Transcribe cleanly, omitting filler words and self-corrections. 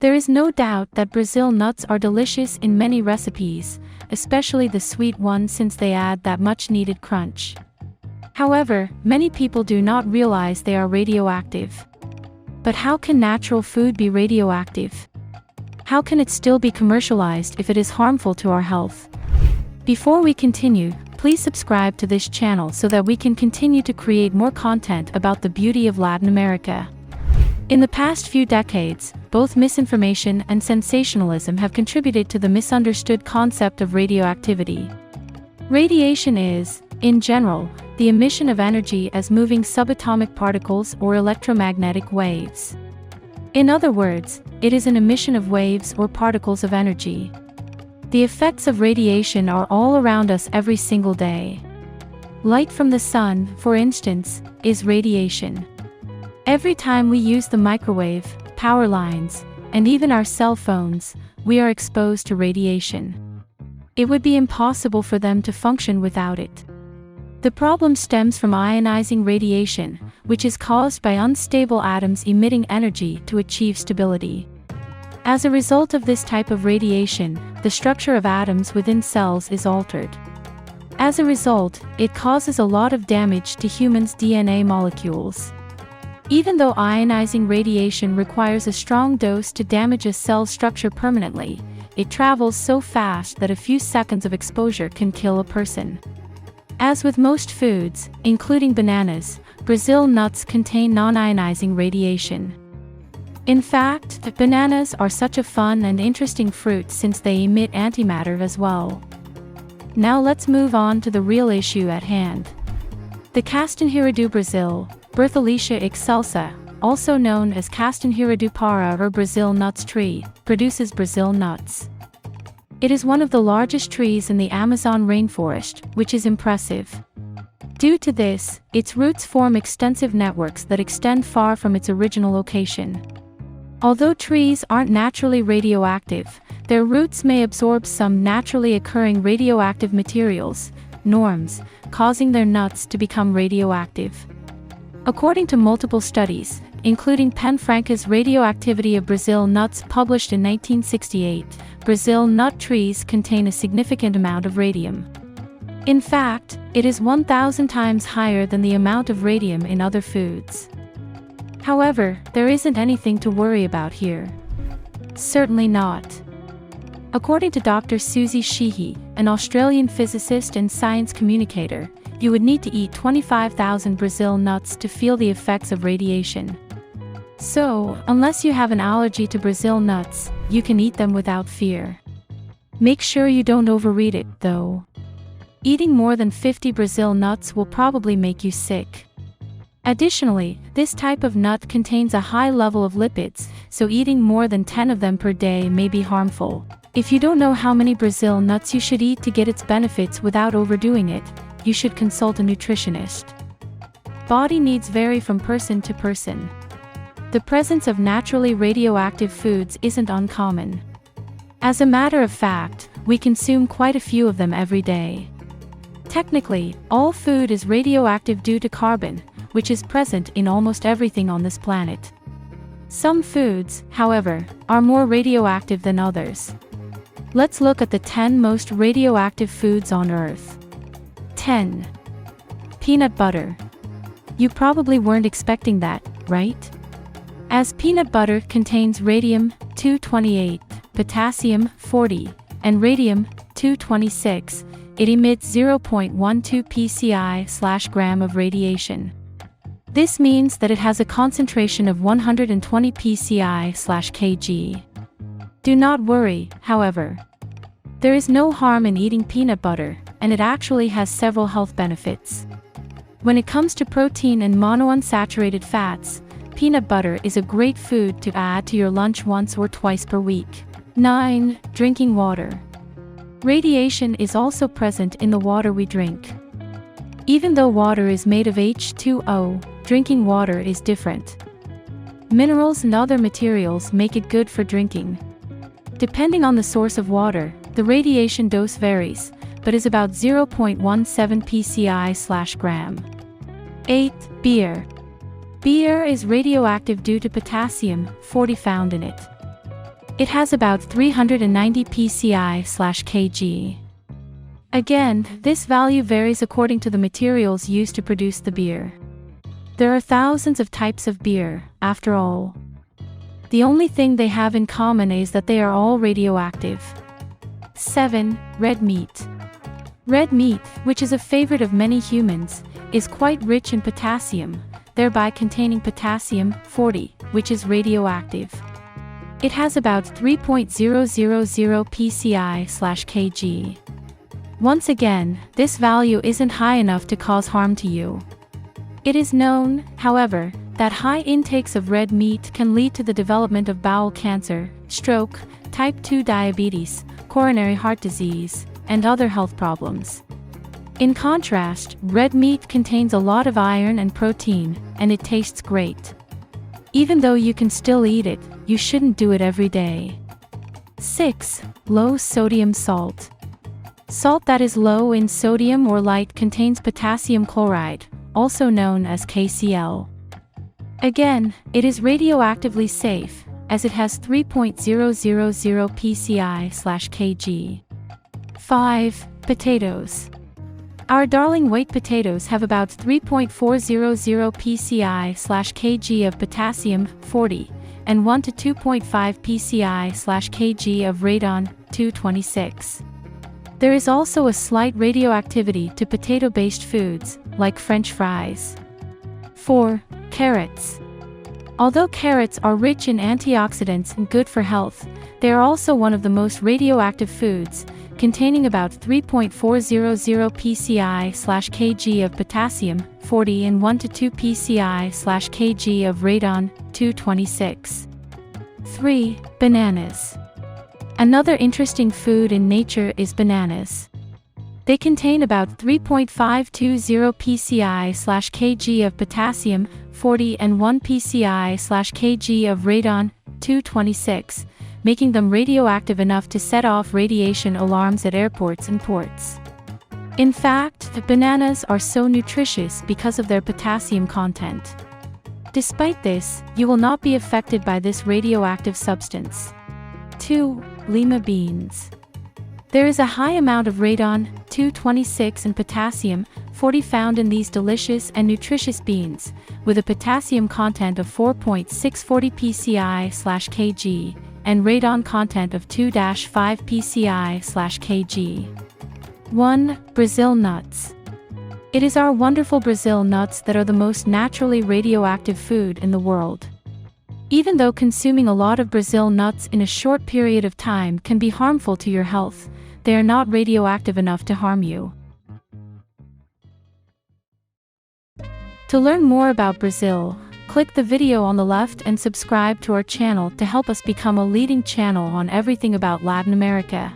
There is no doubt that Brazil nuts are delicious in many recipes, especially the sweet ones since they add that much-needed crunch. However, many people do not realize they are radioactive. But how can natural food be radioactive? How can it still be commercialized if it is harmful to our health? Before we continue, please subscribe to this channel so that we can continue to create more content about the beauty of Latin America. In the past few decades, both misinformation and sensationalism have contributed to the misunderstood concept of radioactivity. Radiation is, in general, the emission of energy as moving subatomic particles or electromagnetic waves. In other words, it is an emission of waves or particles of energy. The effects of radiation are all around us every single day. Light from the sun, for instance, is radiation. Every time we use the microwave, power lines, and even our cell phones, we are exposed to radiation. It would be impossible for them to function without it. The problem stems from ionizing radiation, which is caused by unstable atoms emitting energy to achieve stability. As a result of this type of radiation, the structure of atoms within cells is altered. As a result, it causes a lot of damage to humans' DNA molecules. Even though ionizing radiation requires a strong dose to damage a cell's structure permanently, it travels so fast that a few seconds of exposure can kill a person. As with most foods, including bananas, Brazil nuts contain non-ionizing radiation. In fact, bananas are such a fun and interesting fruit since they emit antimatter as well. Now let's move on to the real issue at hand. The Castanheira do Brasil, Bertholletia excelsa, also known as Castanheira do Pará or Brazil nuts tree, produces Brazil nuts. It is one of the largest trees in the Amazon rainforest, which is impressive. Due to this, its roots form extensive networks that extend far from its original location. Although trees aren't naturally radioactive, their roots may absorb some naturally occurring radioactive materials, norms, causing their nuts to become radioactive. According to multiple studies, including Penfranca's Radioactivity of Brazil Nuts published in 1968, Brazil nut trees contain a significant amount of radium. In fact, it is 1,000 times higher than the amount of radium in other foods. However, there isn't anything to worry about here. Certainly not. According to Dr. Susie Sheehy, an Australian physicist and science communicator, you would need to eat 25,000 Brazil nuts to feel the effects of radiation. So, unless you have an allergy to Brazil nuts, you can eat them without fear. Make sure you don't overeat it, though. Eating more than 50 Brazil nuts will probably make you sick. Additionally, this type of nut contains a high level of lipids, so eating more than 10 of them per day may be harmful. If you don't know how many Brazil nuts you should eat to get its benefits without overdoing it, you should consult a nutritionist. Body needs vary from person to person. The presence of naturally radioactive foods isn't uncommon. As a matter of fact, we consume quite a few of them every day. Technically, all food is radioactive due to carbon, which is present in almost everything on this planet. Some foods, however, are more radioactive than others. Let's look at the 10 most radioactive foods on Earth. 10. Peanut butter. You probably weren't expecting that, right? As peanut butter contains radium-228, potassium-40, and radium-226, it emits 0.12 pci/gram of radiation. This means that it has a concentration of 120 pci/kg. Do not worry, however. There is no harm in eating peanut butter, and it actually has several health benefits. When it comes to protein and monounsaturated fats, peanut butter is a great food to add to your lunch once or twice per week. 9. Drinking water. Radiation is also present in the water we drink. Even though water is made of H2O, drinking water is different. Minerals and other materials make it good for drinking. Depending on the source of water, the radiation dose varies, but is about 0.17 pci/gram. 8. Beer. Beer is radioactive due to potassium-40 found in it. It has about 390 pci/kg. Again, this value varies according to the materials used to produce the beer. There are thousands of types of beer, after all. The only thing they have in common is that they are all radioactive. 7. Red meat. Red meat, which is a favorite of many humans, is quite rich in potassium, thereby containing potassium-40, which is radioactive. It has about 3.000 pci/kg. Once again, this value isn't high enough to cause harm to you. It is known, however, that high intakes of red meat can lead to the development of bowel cancer, stroke, type 2 diabetes, coronary heart disease, and other health problems. In contrast, red meat contains a lot of iron and protein, and it tastes great. Even though you can still eat it, you shouldn't do it every day. 6. Low sodium salt. Salt that is low in sodium or light contains potassium chloride, also known as KCl. Again, it is radioactively safe, as it has 3.000 pci/kg. 5. Potatoes. Our darling white potatoes have about 3.400 pci/kg of potassium-40 and 1 to 2.5 pci/kg of radon-226. There is also a slight radioactivity to potato-based foods, like French fries. 4. Carrots. Although carrots are rich in antioxidants and good for health, they are also one of the most radioactive foods, containing about 3.400 pci/kg of potassium-40 and 1 to 2 pci/kg of radon-226. 3. Bananas. Another interesting food in nature is bananas. They contain about 3.520 pci/kg of potassium-40 and 1 pci/kg of radon-226, making them radioactive enough to set off radiation alarms at airports and ports. In fact, bananas are so nutritious because of their potassium content. Despite this, you will not be affected by this radioactive substance. 2. Lima beans. There is a high amount of radon-226 and potassium-40 found in these delicious and nutritious beans, with a potassium content of 4.640 pci/kg and radon content of 2-5 pci/kg. 1. Brazil nuts. It is our wonderful Brazil nuts that are the most naturally radioactive food in the world. Even though consuming a lot of Brazil nuts in a short period of time can be harmful to your health, they are not radioactive enough to harm you. To learn more about Brazil, click the video on the left and subscribe to our channel to help us become a leading channel on everything about Latin America.